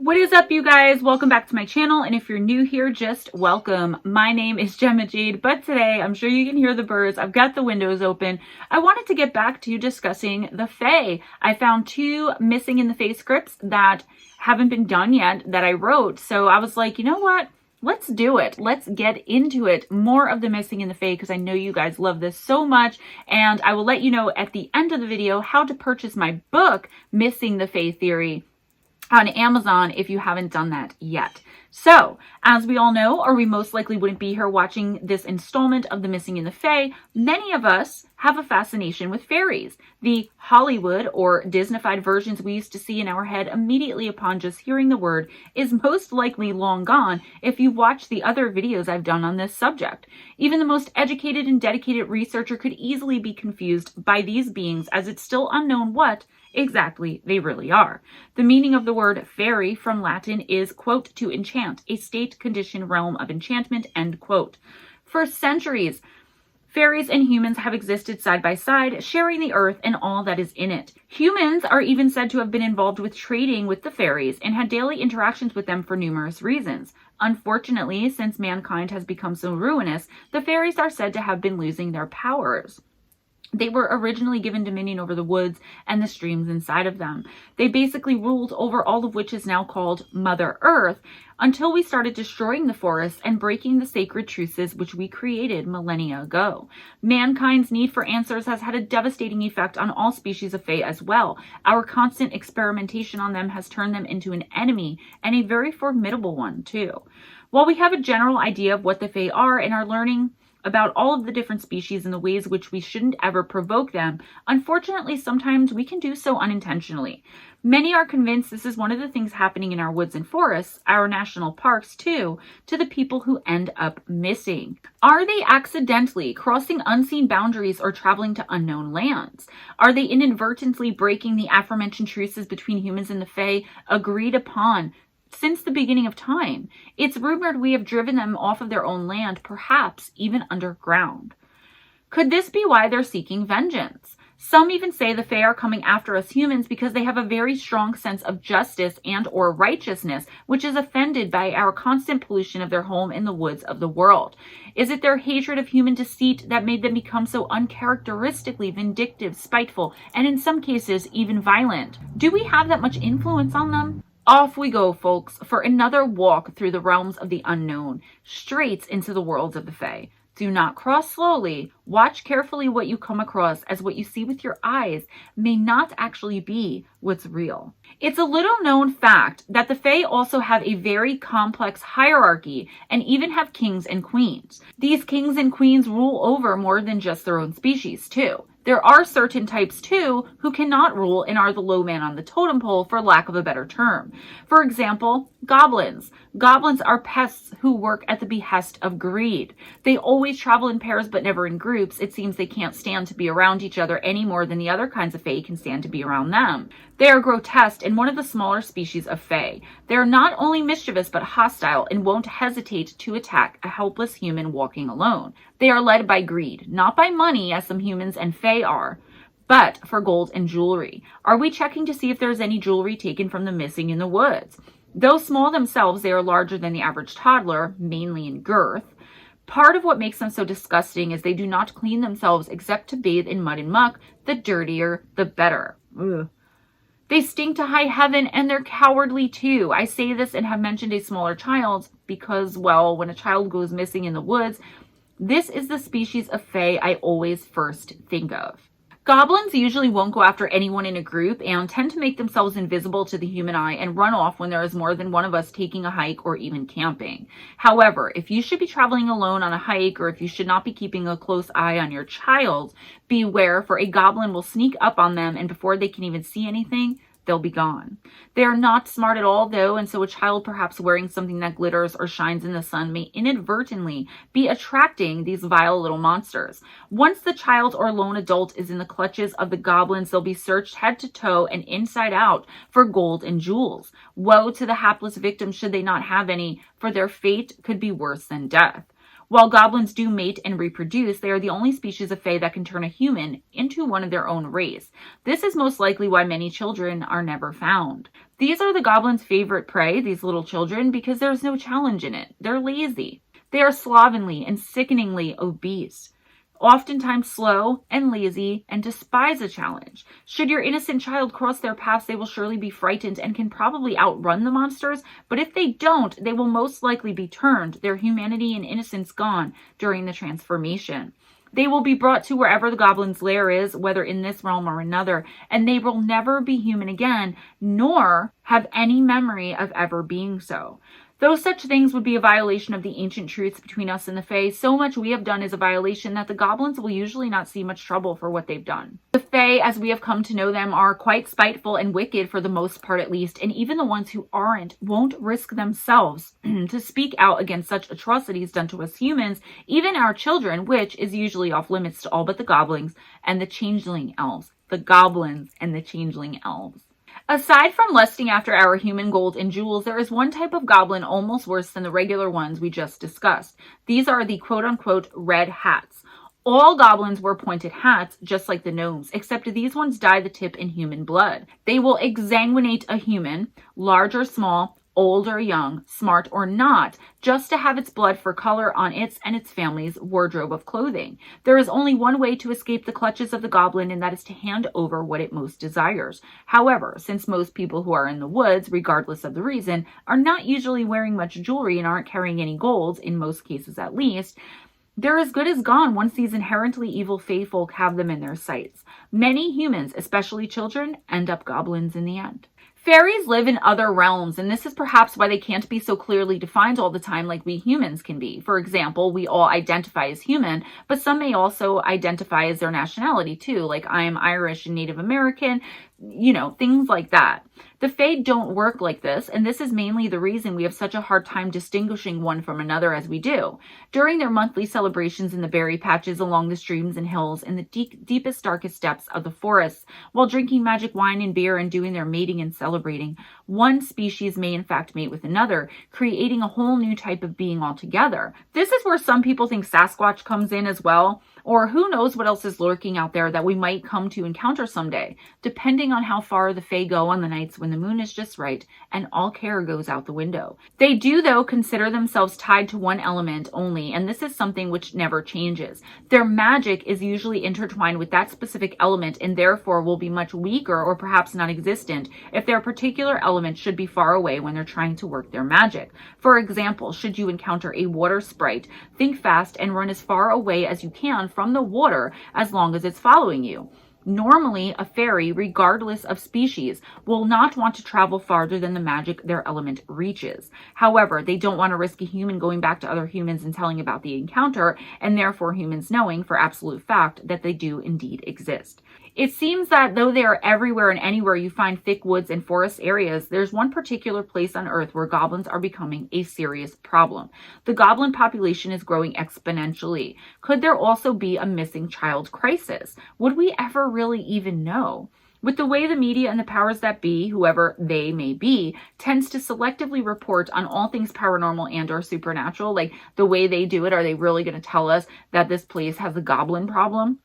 What is up, you guys? Welcome back to my channel, and if you're new here, just welcome. My name is Gemma Jade, but today, I'm sure you can hear the birds, I've got the windows open. I wanted to get back to discussing the Fae. I found two missing in the Fae scripts that haven't been done yet that I wrote, so I was like, you know what? Let's do it. Let's get into it. More of the missing in the Fae, because I know you guys love this so much, and I will let you know at the end of the video how to purchase my book, Missing the Fae Theory, on Amazon if you haven't done that yet. So, as we all know, or we most likely wouldn't be here watching this installment of The Missing in the Fae, many of us have a fascination with fairies. The Hollywood or Disneyfied versions we used to see in our head immediately upon just hearing the word is most likely long gone if you watch the other videos I've done on this subject. Even the most educated and dedicated researcher could easily be confused by these beings, as it's still unknown what exactly they really are. The meaning of the word fairy from Latin is, quote, to enchant, a state, condition, realm of enchantment, end quote. For centuries, fairies and humans have existed side by side, sharing the earth and all that is in it. Humans are even said to have been involved with trading with the fairies and had daily interactions with them for numerous reasons. Unfortunately, since mankind has become so ruinous, the fairies are said to have been losing their powers. They were originally given dominion over the woods and the streams inside of them. They basically ruled over all of which is now called Mother Earth, until we started destroying the forests and breaking the sacred truces which we created millennia ago. Mankind's need for answers has had a devastating effect on all species of Fae as well. Our constant experimentation on them has turned them into an enemy, and a very formidable one too. While we have a general idea of what the Fae are and are learning about all of the different species and the ways which we shouldn't ever provoke them, unfortunately, sometimes we can do so unintentionally. Many are convinced this is one of the things happening in our woods and forests, our national parks too, to the people who end up missing. Are they accidentally crossing unseen boundaries or traveling to unknown lands? Are they inadvertently breaking the aforementioned truces between humans and the Fae agreed upon since the beginning of time? It's rumored we have driven them off of their own land, perhaps even underground. Could this be why they're seeking vengeance? Some even say the Fae are coming after us humans because they have a very strong sense of justice and or righteousness, which is offended by our constant pollution of their home in the woods of the world. Is it their hatred of human deceit that made them become so uncharacteristically vindictive, spiteful, and in some cases even violent? Do we have that much influence on them? Off we go, folks, for another walk through the realms of the unknown, straight into the worlds of the Fae. Do not cross slowly. Watch carefully what you come across, as what you see with your eyes may not actually be what's real. It's a little known fact that the Fae also have a very complex hierarchy and even have kings and queens. These kings and queens rule over more than just their own species, too. There are certain types, too, who cannot rule and are the low man on the totem pole, for lack of a better term. For example, goblins. Goblins are pests who work at the behest of greed. They always travel in pairs but never in groups. It seems they can't stand to be around each other any more than the other kinds of Fae can stand to be around them. They are grotesque and one of the smaller species of Fae. They are not only mischievous but hostile and won't hesitate to attack a helpless human walking alone. They are led by greed, not by money as some humans and Fae are, but for gold and jewelry. Are we checking to see if there's any jewelry taken from the missing in the woods? Though small themselves, they are larger than the average toddler, mainly in girth. Part of what makes them so disgusting is they do not clean themselves except to bathe in mud and muck. The dirtier, the better. Ugh. They stink to high heaven, and they're cowardly too. I say this and have mentioned a smaller child because, well, when a child goes missing in the woods, this is the species of Fae I always first think of. Goblins usually won't go after anyone in a group and tend to make themselves invisible to the human eye and run off when there is more than one of us taking a hike or even camping. However, if you should be traveling alone on a hike, or if you should not be keeping a close eye on your child, beware, for a goblin will sneak up on them, and before they can even see anything, they'll be gone. They are not smart at all, though, and so a child perhaps wearing something that glitters or shines in the sun may inadvertently be attracting these vile little monsters. Once the child or lone adult is in the clutches of the goblins, they'll be searched head to toe and inside out for gold and jewels. Woe to the hapless victims should they not have any, for their fate could be worse than death. While goblins do mate and reproduce, they are the only species of fae that can turn a human into one of their own race. This is most likely why many children are never found. These are the goblins' favorite prey, these little children, because there's no challenge in it. They're lazy. They are slovenly and sickeningly obese, oftentimes slow and lazy, and despise a challenge. Should your innocent child cross their paths, they will surely be frightened and can probably outrun the monsters, but if they don't, they will most likely be turned, their humanity and innocence gone during the transformation. They will be brought to wherever the goblin's lair is, whether in this realm or another, and they will never be human again, nor have any memory of ever being so. Though such things would be a violation of the ancient truths between us and the Fae, so much we have done is a violation that the goblins will usually not see much trouble for what they've done. The Fae, as we have come to know them, are quite spiteful and wicked for the most part at least, and even the ones who aren't won't risk themselves to speak out against such atrocities done to us humans, even our children, which is usually off limits to all but the goblins and the changeling elves. The goblins and the changeling elves. Aside from lusting after our human gold and jewels, there is one type of goblin almost worse than the regular ones we just discussed. These are the quote-unquote red hats. All goblins wear pointed hats, just like the gnomes, except these ones dye the tip in human blood. They will exsanguinate a human, large or small, old or young, smart or not, just to have its blood for color on its and its family's wardrobe of clothing. There is only one way to escape the clutches of the goblin, and that is to hand over what it most desires. However, since most people who are in the woods, regardless of the reason, are not usually wearing much jewelry and aren't carrying any gold, in most cases at least, they're as good as gone once these inherently evil fae folk have them in their sights. Many humans, especially children, end up goblins in the end. Fairies live in other realms, and this is perhaps why they can't be so clearly defined all the time like we humans can be. For example, we all identify as human, but some may also identify as their nationality too, like I am Irish and Native American, things like that. The Fae don't work like this, and this is mainly the reason we have such a hard time distinguishing one from another as we do. During their monthly celebrations in the berry patches along the streams and hills in the deepest, darkest depths of the forests, while drinking magic wine and beer and doing their mating and celebrating, one species may in fact mate with another, creating a whole new type of being altogether. This is where some people think Sasquatch comes in as well, or who knows what else is lurking out there that we might come to encounter someday, depending on how far the Fae go on the nights when the moon is just right and all care goes out the window. They do, though, consider themselves tied to one element only, and this is something which never changes. Their magic is usually intertwined with that specific element and therefore will be much weaker or perhaps non-existent if their particular element should be far away when they're trying to work their magic. For example, should you encounter a water sprite, think fast and run as far away as you can from the water as long as it's following you. Normally, a fairy, regardless of species, will not want to travel farther than the magic their element reaches. However, they don't want to risk a human going back to other humans and telling about the encounter, and therefore humans knowing for absolute fact that they do indeed exist. It seems that though they are everywhere and anywhere you find thick woods and forest areas, there's one particular place on Earth where goblins are becoming a serious problem. The goblin population is growing exponentially. Could there also be a missing child crisis? Would we ever really even know? With the way the media and the powers that be, whoever they may be, tends to selectively report on all things paranormal and or supernatural, like the way they do it, are they really going to tell us that this place has a goblin problem?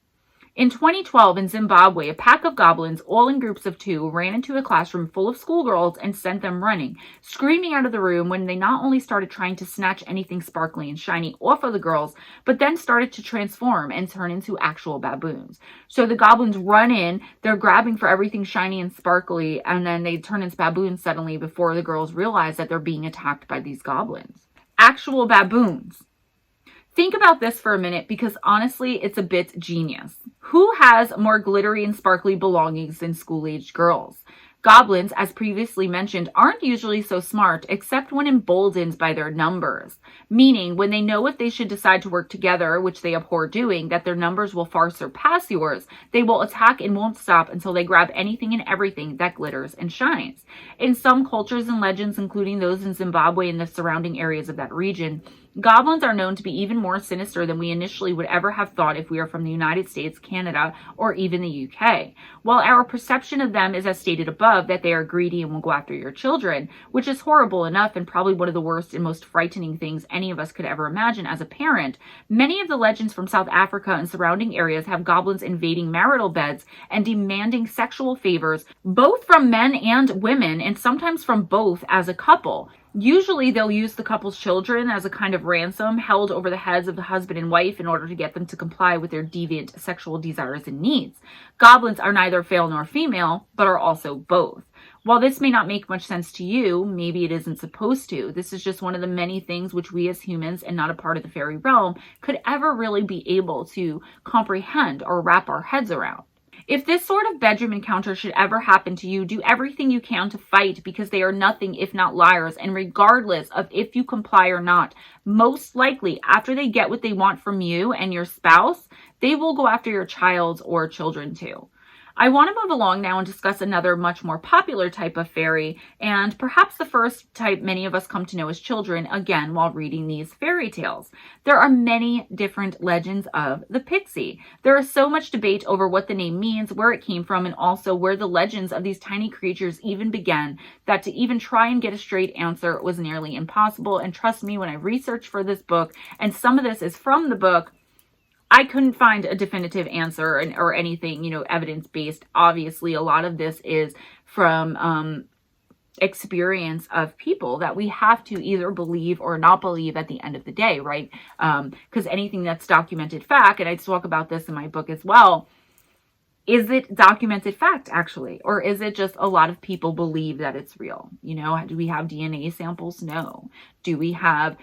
In 2012 in Zimbabwe, a pack of goblins, all in groups of 2, ran into a classroom full of schoolgirls and sent them running, screaming out of the room when they not only started trying to snatch anything sparkly and shiny off of the girls, but then started to transform and turn into actual baboons. So the goblins run in, they're grabbing for everything shiny and sparkly, and then they turn into baboons suddenly before the girls realize that they're being attacked by these goblins. Actual baboons. Think about this for a minute because honestly, it's a bit genius. Who has more glittery and sparkly belongings than school-aged girls? Goblins, as previously mentioned, aren't usually so smart except when emboldened by their numbers, meaning when they know if they should decide to work together, which they abhor doing, that their numbers will far surpass yours, they will attack and won't stop until they grab anything and everything that glitters and shines. In some cultures and legends, including those in Zimbabwe and the surrounding areas of that region, Goblins are known to be even more sinister than we initially would ever have thought if we are from the United States, Canada, or even the UK. While our perception of them is as stated above, that they are greedy and will go after your children, which is horrible enough and probably one of the worst and most frightening things any of us could ever imagine as a parent, many of the legends from South Africa and surrounding areas have goblins invading marital beds and demanding sexual favors, both from men and women, and sometimes from both as a couple. Usually they'll use the couple's children as a kind of ransom held over the heads of the husband and wife in order to get them to comply with their deviant sexual desires and needs. Goblins are neither male nor female, but are also both. While this may not make much sense to you, maybe it isn't supposed to. This is just one of the many things which we as humans and not a part of the fairy realm could ever really be able to comprehend or wrap our heads around. If this sort of bedroom encounter should ever happen to you, do everything you can to fight, because they are nothing if not liars, and regardless of if you comply or not, most likely after they get what they want from you and your spouse, they will go after your child or children too. I want to move along now and discuss another much more popular type of fairy, and perhaps the first type many of us come to know as children, again, while reading these fairy tales. There are many different legends of the Pixie. There is so much debate over what the name means, where it came from, and also where the legends of these tiny creatures even began, that to even try and get a straight answer was nearly impossible. And trust me, when I researched for this book, and some of this is from the book, I couldn't find a definitive answer or anything, evidence-based. Obviously, a lot of this is from experience of people that we have to either believe or not believe at the end of the day, right? Because anything that's documented fact, and I talk about this in my book as well, is it documented fact, actually? Or is it just a lot of people believe that it's real? Do we have DNA samples? No. Do we have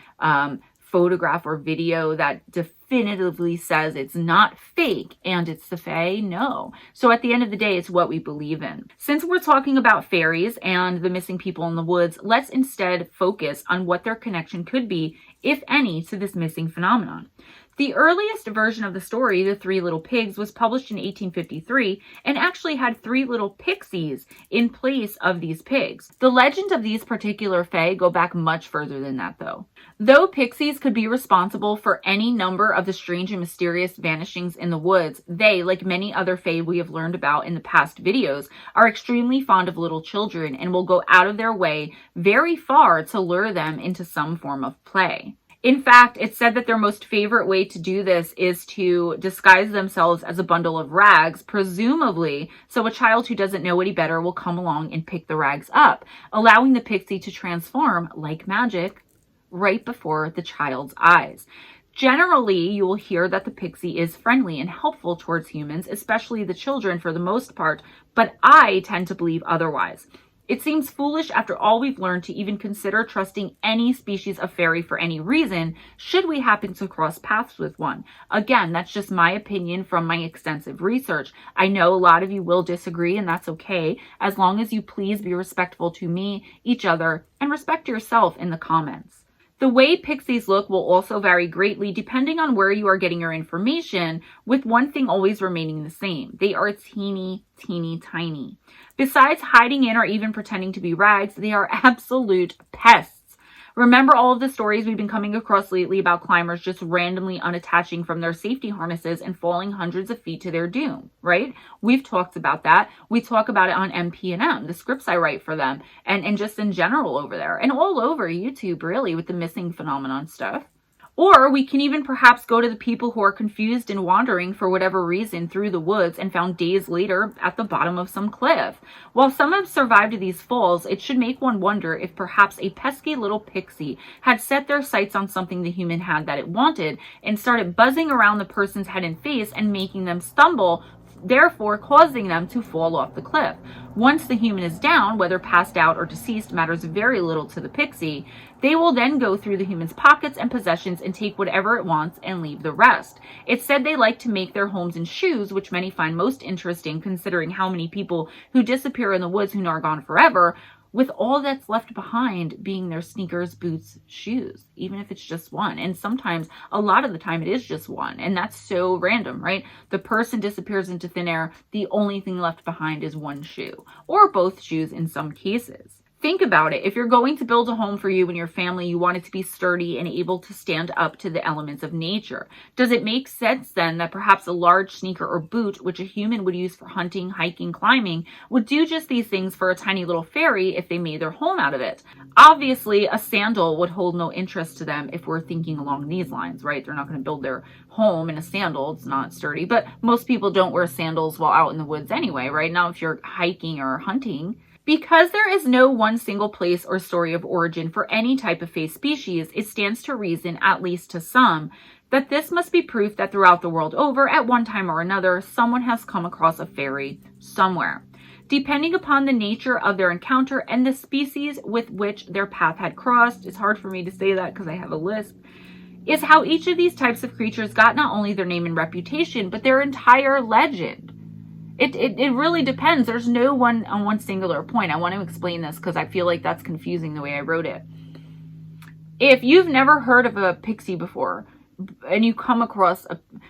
photograph or video that definitively says it's not fake and it's the fae? No. So at the end of the day, it's what we believe in. Since we're talking about fairies and the missing people in the woods, let's instead focus on what their connection could be, if any, to this missing phenomenon. The earliest version of the story, The Three Little Pigs, was published in 1853 and actually had three little pixies in place of these pigs. The legends of these particular fae go back much further than that, though. Though pixies could be responsible for any number of the strange and mysterious vanishings in the woods, they, like many other fae we have learned about in the past videos, are extremely fond of little children and will go out of their way very far to lure them into some form of play. In fact, it's said that their most favorite way to do this is to disguise themselves as a bundle of rags, presumably so a child who doesn't know any better will come along and pick the rags up, allowing the pixie to transform, like magic, right before the child's eyes. Generally, you will hear that the pixie is friendly and helpful towards humans, especially the children for the most part, but I tend to believe otherwise. It seems foolish after all we've learned to even consider trusting any species of fairy for any reason, should we happen to cross paths with one. Again, that's just my opinion from my extensive research. I know a lot of you will disagree, and that's okay, as long as you please be respectful to me, each other, and respect yourself in the comments. The way pixies look will also vary greatly depending on where you are getting your information, with one thing always remaining the same. They are teeny, teeny, tiny. Besides hiding in or even pretending to be rags, they are absolute pests. Remember all of the stories we've been coming across lately about climbers just randomly unattaching from their safety harnesses and falling hundreds of feet to their doom, right? We've talked about that. We talk about it on MP&M, the scripts I write for them, and just in general over there, and all over YouTube, really, with the missing phenomenon stuff. Or we can even perhaps go to the people who are confused and wandering for whatever reason through the woods and found days later at the bottom of some cliff. While some have survived these falls, it should make one wonder if perhaps a pesky little pixie had set their sights on something the human had that it wanted and started buzzing around the person's head and face and making them stumble, therefore causing them to fall off the cliff. Once the human is down, whether passed out or deceased matters very little to the pixie. They will then go through the human's pockets and possessions and take whatever it wants and leave the rest. It's said they like to make their homes in shoes, which many find most interesting considering how many people who disappear in the woods who are gone forever, with all that's left behind being their sneakers, boots, shoes, even if it's just one. And sometimes, a lot of the time, it is just one. And that's so random, right? The person disappears into thin air. The only thing left behind is one shoe, or both shoes in some cases. Think about it. If you're going to build a home for you and your family, you want it to be sturdy and able to stand up to the elements of nature. Does it make sense then that perhaps a large sneaker or boot, which a human would use for hunting, hiking, climbing, would do just these things for a tiny little fairy if they made their home out of it? Obviously, a sandal would hold no interest to them if we're thinking along these lines, right? They're not going to build their home in a sandal. It's not sturdy, but most people don't wear sandals while out in the woods anyway, right? Now, if you're hiking or hunting. Because there is no one single place or story of origin for any type of fae species, it stands to reason, at least to some, that this must be proof that throughout the world over, at one time or another, someone has come across a fairy somewhere. Depending upon the nature of their encounter and the species with which their path had crossed, it's hard for me to say that because I have a lisp, is how each of these types of creatures got not only their name and reputation, but their entire legend. It really depends. There's no one singular point. I want to explain this because I feel like that's confusing the way I wrote it. If you've never heard of a pixie before and you come across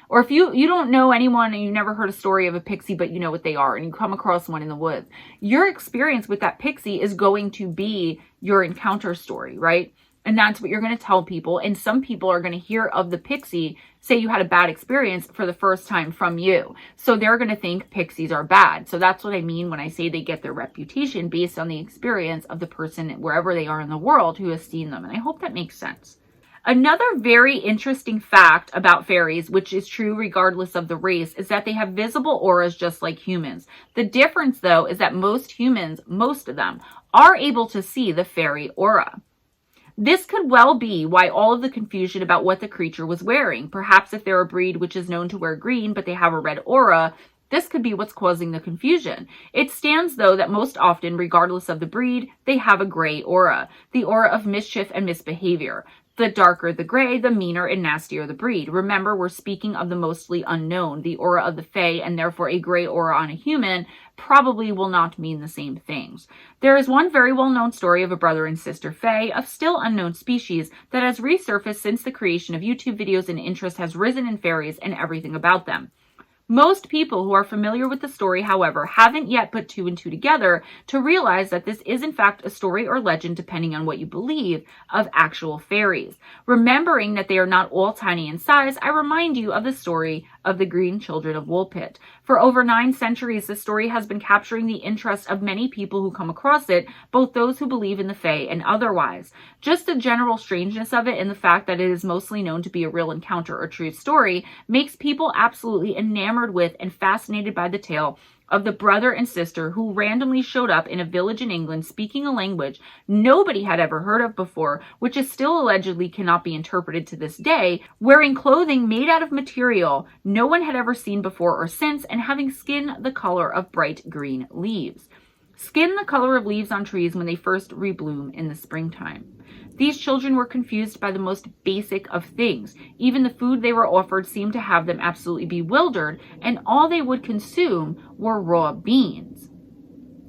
or if you don't know anyone and you never heard a story of a pixie but you know what they are and you come across one in the woods, your experience with that pixie is going to be your encounter story, right? And that's what you're going to tell people. And some people are going to hear of the pixie, say you had a bad experience for the first time from you. So they're going to think pixies are bad. So that's what I mean when I say they get their reputation based on the experience of the person wherever they are in the world who has seen them. And I hope that makes sense. Another very interesting fact about fairies, which is true regardless of the race, is that they have visible auras just like humans. The difference, though, is that most humans, most of them, are able to see the fairy aura. This could well be why all of the confusion about what the creature was wearing. Perhaps if they're a breed which is known to wear green, but they have a red aura, this could be what's causing the confusion. It stands, though, that most often, regardless of the breed, they have a gray aura, the aura of mischief and misbehavior. The darker the gray, the meaner and nastier the breed. Remember, we're speaking of the mostly unknown. The aura of the fae, and therefore a gray aura on a human, probably will not mean the same things. There is one very well-known story of a brother and sister fae of still unknown species that has resurfaced since the creation of YouTube videos, and interest has risen in fairies and everything about them. Most people who are familiar with the story, however, haven't yet put two and two together to realize that this is in fact a story or legend, depending on what you believe, of actual fairies. Remembering that they are not all tiny in size, I remind you of the story of the Green Children of Woolpit. For over 9 centuries, the story has been capturing the interest of many people who come across it, both those who believe in the fae and otherwise. Just the general strangeness of it and the fact that it is mostly known to be a real encounter or true story makes people absolutely enamored with and fascinated by the tale of the brother and sister who randomly showed up in a village in England speaking a language nobody had ever heard of before, which is still allegedly cannot be interpreted to this day, wearing clothing made out of material no one had ever seen before or since, and having skin the color of bright green leaves. Skin the color of leaves on trees when they first rebloom in the springtime. These children were confused by the most basic of things. Even the food they were offered seemed to have them absolutely bewildered, and all they would consume were raw beans.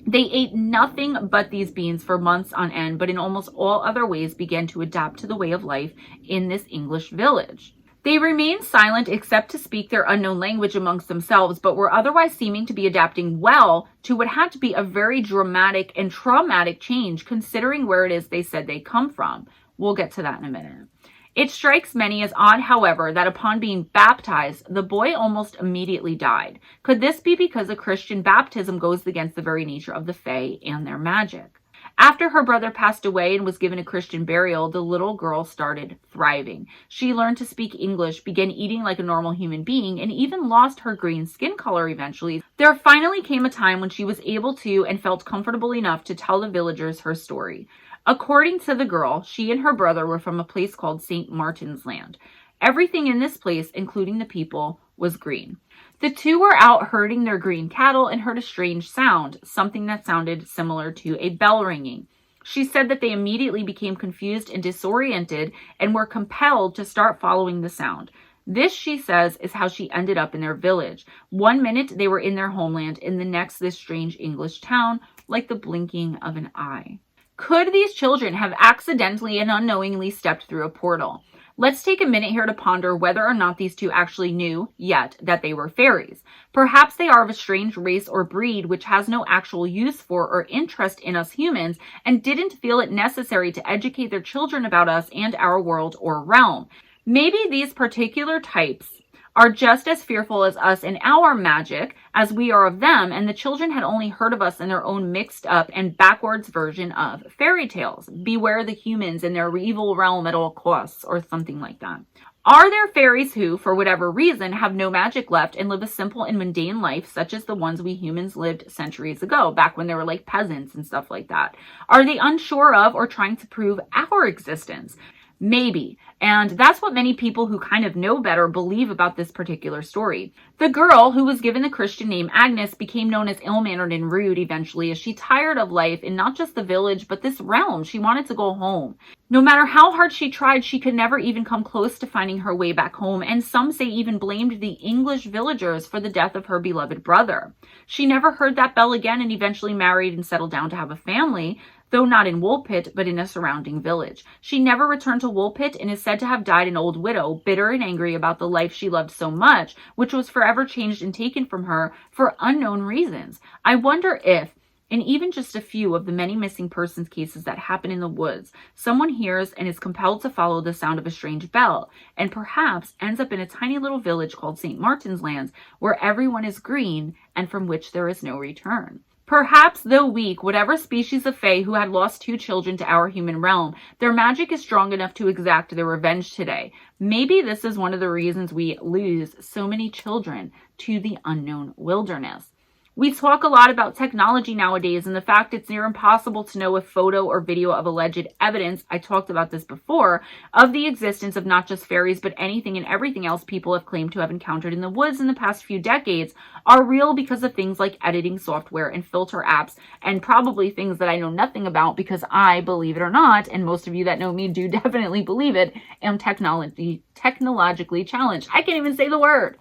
They ate nothing but these beans for months on end, but in almost all other ways began to adapt to the way of life in this English village. They remained silent except to speak their unknown language amongst themselves, but were otherwise seeming to be adapting well to what had to be a very dramatic and traumatic change, considering where it is they said they come from. We'll get to that in a minute. It strikes many as odd, however, that upon being baptized, the boy almost immediately died. Could this be because a Christian baptism goes against the very nature of the fae and their magic? After her brother passed away and was given a Christian burial, the little girl started thriving. She learned to speak English, began eating like a normal human being, and even lost her green skin color eventually. There finally came a time when she was able to and felt comfortable enough to tell the villagers her story. According to the girl, she and her brother were from a place called St. Martin's Land. Everything in this place, including the people, was green. The two were out herding their green cattle and heard a strange sound, something that sounded similar to a bell ringing. She said that they immediately became confused and disoriented and were compelled to start following the sound. This, she says, is how she ended up in their village. One minute they were in their homeland, and the next this strange English town, like the blinking of an eye. Could these children have accidentally and unknowingly stepped through a portal? Let's take a minute here to ponder whether or not these two actually knew yet that they were fairies. Perhaps they are of a strange race or breed which has no actual use for or interest in us humans and didn't feel it necessary to educate their children about us and our world or realm. Maybe these particular types are just as fearful as us in our magic as we are of them, and the children had only heard of us in their own mixed up and backwards version of fairy tales. Beware the humans in their evil realm at all costs, or something like that. Are there fairies who, for whatever reason, have no magic left and live a simple and mundane life, such as the ones we humans lived centuries ago, back when they were like peasants and stuff like that? Are they unsure of or trying to prove our existence? Maybe. And that's what many people who kind of know better believe about this particular story. The girl, who was given the Christian name Agnes, became known as ill-mannered and rude eventually as she tired of life in not just the village, but this realm. She wanted to go home. No matter how hard she tried, she could never even come close to finding her way back home, and some say even blamed the English villagers for the death of her beloved brother. She never heard that bell again and eventually married and settled down to have a family, though not in Woolpit, but in a surrounding village. She never returned to Woolpit and is said to have died an old widow, bitter and angry about the life she loved so much, which was forever changed and taken from her for unknown reasons. I wonder if, in even just a few of the many missing persons cases that happen in the woods, someone hears and is compelled to follow the sound of a strange bell, and perhaps ends up in a tiny little village called St. Martin's Lands, where everyone is green and from which there is no return. Perhaps, though weak, whatever species of fae who had lost 2 children to our human realm, their magic is strong enough to exact their revenge today. Maybe this is one of the reasons we lose so many children to the unknown wilderness. We talk a lot about technology nowadays and the fact it's near impossible to know if photo or video of alleged evidence, I talked about this before, of the existence of not just fairies but anything and everything else people have claimed to have encountered in the woods in the past few decades are real because of things like editing software and filter apps, and probably things that I know nothing about because I, believe it or not, and most of you that know me do definitely believe it, am technologically challenged. I can't even say the word.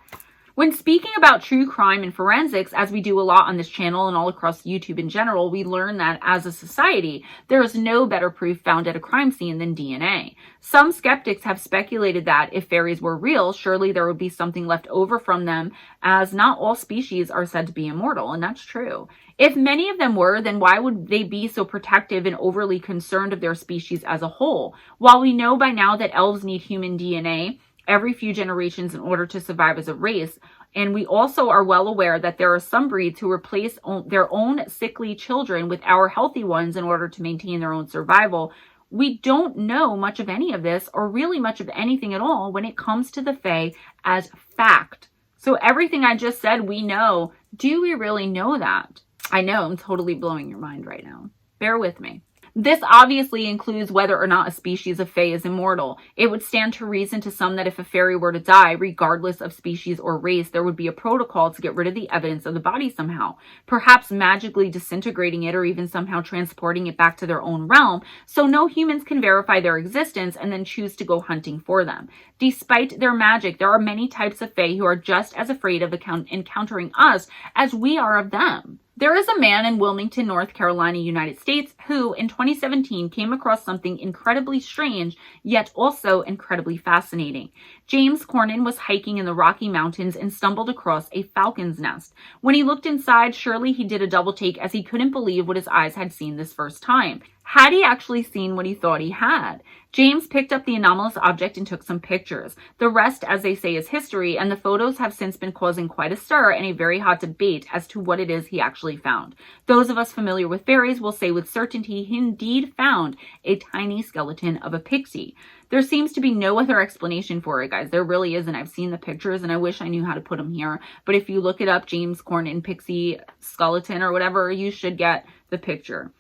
When speaking about true crime and forensics, as we do a lot on this channel and all across YouTube in general, we learn that as a society, there is no better proof found at a crime scene than DNA. Some skeptics have speculated that if fairies were real, surely there would be something left over from them, as not all species are said to be immortal, and that's true. If many of them were, then why would they be so protective and overly concerned of their species as a whole? While we know by now that elves need human DNA every few generations in order to survive as a race, and we also are well aware that there are some breeds who replace their own sickly children with our healthy ones in order to maintain their own survival, we don't know much of any of this, or really much of anything at all, when it comes to the fae as fact. So everything I just said we know. Do we really know that? I know I'm totally blowing your mind right now. Bear with me. This obviously includes whether or not a species of fae is immortal. It would stand to reason to some that if a fairy were to die, regardless of species or race, there would be a protocol to get rid of the evidence of the body somehow, perhaps magically disintegrating it or even somehow transporting it back to their own realm, so no humans can verify their existence and then choose to go hunting for them. Despite their magic, there are many types of fae who are just as afraid of encountering us as we are of them. There is a man in Wilmington, North Carolina, United States, who in 2017 came across something incredibly strange, yet also incredibly fascinating. James Cornyn was hiking in the Rocky Mountains and stumbled across a falcon's nest. When he looked inside, surely he did a double take as he couldn't believe what his eyes had seen this first time. Had he actually seen what he thought he had? James picked up the anomalous object and took some pictures. The rest, as they say, is history, and the photos have since been causing quite a stir and a very hot debate as to what it is he actually found. Those of us familiar with fairies will say with certainty he indeed found a tiny skeleton of a pixie. There seems to be no other explanation for it, guys. There really isn't. I've seen the pictures and I wish I knew how to put them here. But if you look it up, James Cornyn Pixie skeleton or whatever, you should get the picture.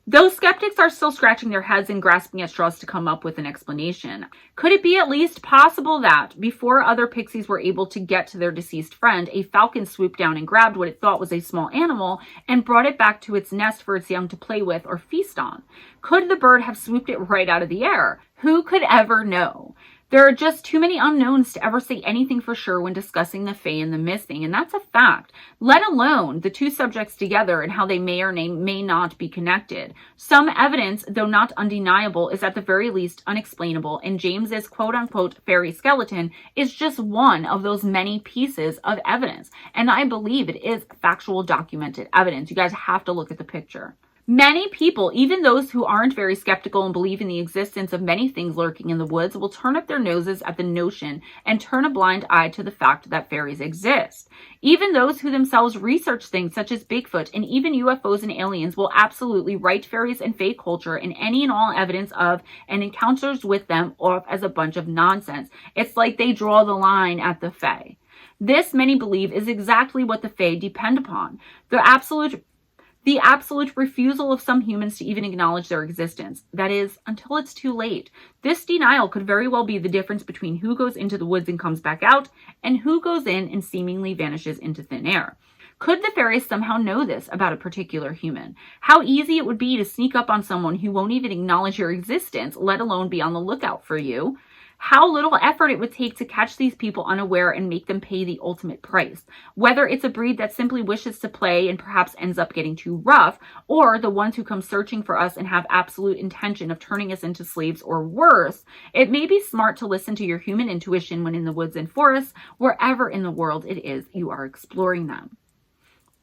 Those skeptics are still scratching their heads and grasping at straws to come up with an explanation. Could it be at least possible that, before other pixies were able to get to their deceased friend, a falcon swooped down and grabbed what it thought was a small animal and brought it back to its nest for its young to play with or feast on? Could the bird have swooped it right out of the air? Who could ever know? There are just too many unknowns to ever say anything for sure when discussing the fae and the missing, and that's a fact, let alone the two subjects together and how they may or may not be connected. Some evidence, though not undeniable, is at the very least unexplainable, and James's quote-unquote fairy skeleton is just one of those many pieces of evidence, and I believe it is factual documented evidence. You guys have to look at the picture. Many people, even those who aren't very skeptical and believe in the existence of many things lurking in the woods, will turn up their noses at the notion and turn a blind eye to the fact that fairies exist. Even those who themselves research things such as Bigfoot and even UFOs and aliens will absolutely write fairies and fae culture and any and all evidence of and encounters with them off as a bunch of nonsense. It's like they draw the line at the fae. This, many believe, is exactly what the fae depend upon. The absolute refusal of some humans to even acknowledge their existence. That is, until it's too late. This denial could very well be the difference between who goes into the woods and comes back out, and who goes in and seemingly vanishes into thin air. Could the fairies somehow know this about a particular human? How easy it would be to sneak up on someone who won't even acknowledge your existence, let alone be on the lookout for you. How little effort it would take to catch these people unaware and make them pay the ultimate price. Whether it's a breed that simply wishes to play and perhaps ends up getting too rough, or the ones who come searching for us and have absolute intention of turning us into slaves or worse, it may be smart to listen to your human intuition when in the woods and forests, wherever in the world it is you are exploring them.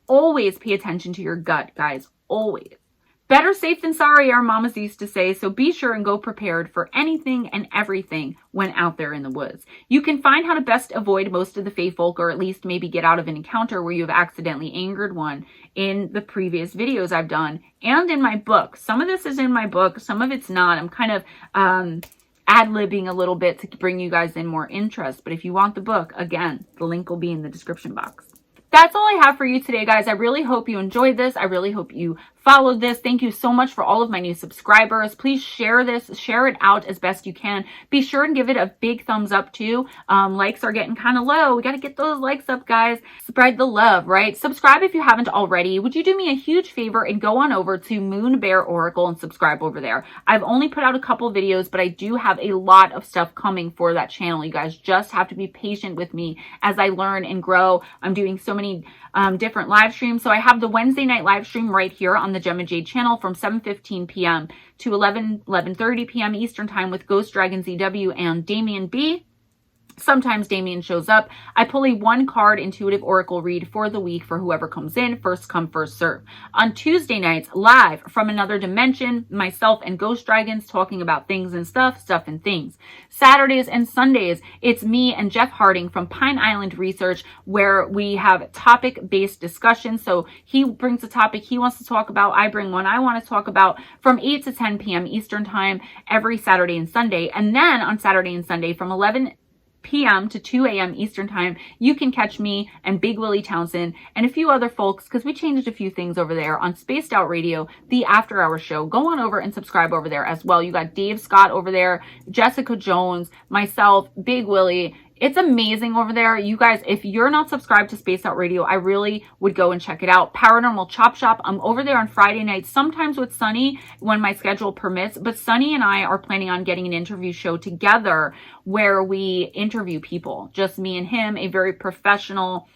Always pay attention to your gut, guys. Always. Better safe than sorry, our mamas used to say, so be sure and go prepared for anything and everything when out there in the woods. You can find how to best avoid most of the fae folk, or at least maybe get out of an encounter where you have accidentally angered one, in the previous videos I've done and in my book. Some of this is in my book, some of it's not. I'm kind of ad-libbing a little bit to bring you guys in more interest, but if you want the book, again, the link will be in the description box. That's all I have for you today, guys. I really hope you enjoyed this. I really hope you followed this. Thank you so much for all of my new subscribers. Please share this. Share it out as best you can. Be sure and give it a big thumbs up, too. Likes are getting kind of low. We got to get those likes up, guys. Spread the love, right? Subscribe if you haven't already. Would you do me a huge favor and go on over to MoonBearOracle and subscribe over there? I've only put out a couple videos, but I do have a lot of stuff coming for that channel. You guys just have to be patient with me as I learn and grow. I'm doing so many different live streams. So I have the Wednesday night live stream right here on the Gemma Jade channel from 7:15 p.m. to 11:30 p.m. Eastern time with Ghost Dragon ZW and Damien B. Sometimes Damien shows up. I pull a 1-card intuitive oracle read for the week for whoever comes in. First come, first serve. On Tuesday nights, live from another dimension, myself and Ghost Dragons talking about things and stuff and things. Saturdays and Sundays, it's me and Jeff Harding from Pine Island Research, where we have topic-based discussions. So he brings a topic he wants to talk about. I bring one I want to talk about from 8 to 10 p.m. Eastern time every Saturday and Sunday. And then on Saturday and Sunday from 11 p.m. to 2 a.m. Eastern time, you can catch me and Big Willie Townsend and a few other folks, because we changed a few things over there on Spaced Out Radio, the After Hours show. Go on over and subscribe over there as well. You got Dave Scott over there, Jessica Jones, myself, Big Willie. It's amazing over there. You guys, if you're not subscribed to Spaced Out Radio, I really would go and check it out. Paranormal Chop Shop. I'm over there on Friday nights, sometimes with Sunny when my schedule permits. But Sunny and I are planning on getting an interview show together where we interview people. Just me and him, a very professional,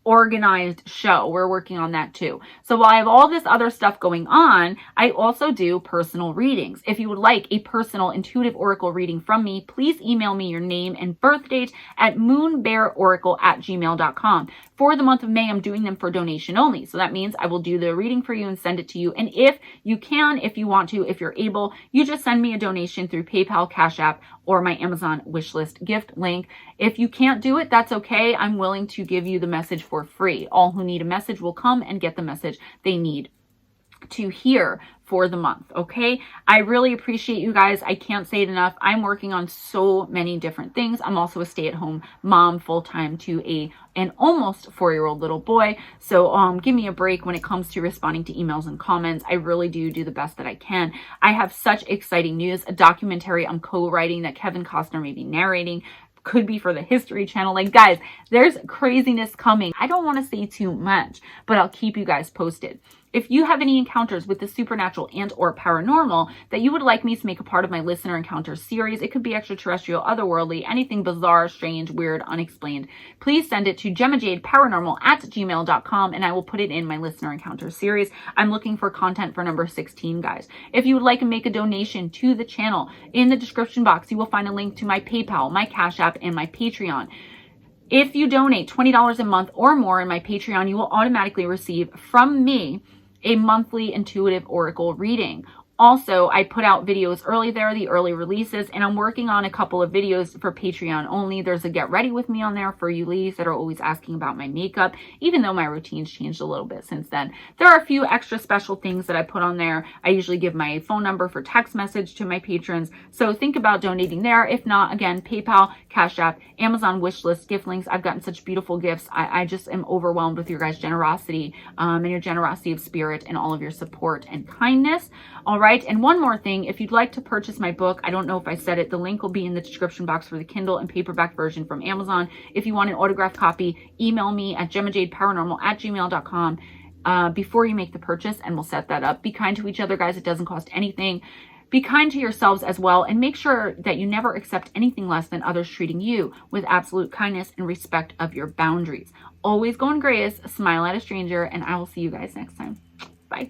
organized show. We're working on that too. So while I have all this other stuff going on, I also do personal readings. If you would like a personal intuitive oracle reading from me, please email me your name and birth date at moonbearoracle@gmail.com. For the month of May, I'm doing them for donation only. So that means I will do the reading for you and send it to you. And if you can, if you want to, if you're able, you just send me a donation through PayPal, Cash App, or my Amazon wishlist gift link. If you can't do it, that's okay. I'm willing to give you the message for free. All who need a message will come and get the message they need to hear for the month. Okay. I really appreciate you guys. I can't say it enough. I'm working on so many different things. I'm also a stay-at-home mom full-time to an almost 4-year-old little boy. So give me a break when it comes to responding to emails and comments. I really do the best that I can. I have such exciting news, a documentary I'm co-writing that Kevin Costner may be narrating. Could be for the History Channel. Like, guys, there's craziness coming. I don't want to say too much, but I'll keep you guys posted. If you have any encounters with the supernatural and or paranormal that you would like me to make a part of my listener encounters series, it could be extraterrestrial, otherworldly, anything bizarre, strange, weird, unexplained, please send it to GemmaJadeParanormal@gmail.com and I will put it in my listener encounters series. I'm looking for content for number 16, guys. If you would like to make a donation to the channel, in the description box, you will find a link to my PayPal, my Cash App, and my Patreon. If you donate $20 a month or more in my Patreon, you will automatically receive from me a monthly intuitive oracle reading. Also, I put out videos early there, the early releases, and I'm working on a couple of videos for Patreon only. There's a get ready with me on there for you ladies that are always asking about my makeup, even though my routine's changed a little bit since then. There are a few extra special things that I put on there. I usually give my phone number for text message to my patrons, so think about donating there. If not, again, PayPal, Cash App, Amazon wishlist, gift links. I've gotten such beautiful gifts. I just am overwhelmed with your guys' generosity and your generosity of spirit and all of your support and kindness. All right, and one more thing, if you'd like to purchase my book, I don't know if I said it, the link will be in the description box for the Kindle and paperback version from Amazon. If you want an autographed copy, email me at GemmaJadeParanormal@gmail.com before you make the purchase, and we'll set that up. Be kind to each other, guys. It doesn't cost anything. Be kind to yourselves as well, and make sure that you never accept anything less than others treating you with absolute kindness and respect of your boundaries. Always go in grace, smile at a stranger, and I will see you guys next time. Bye.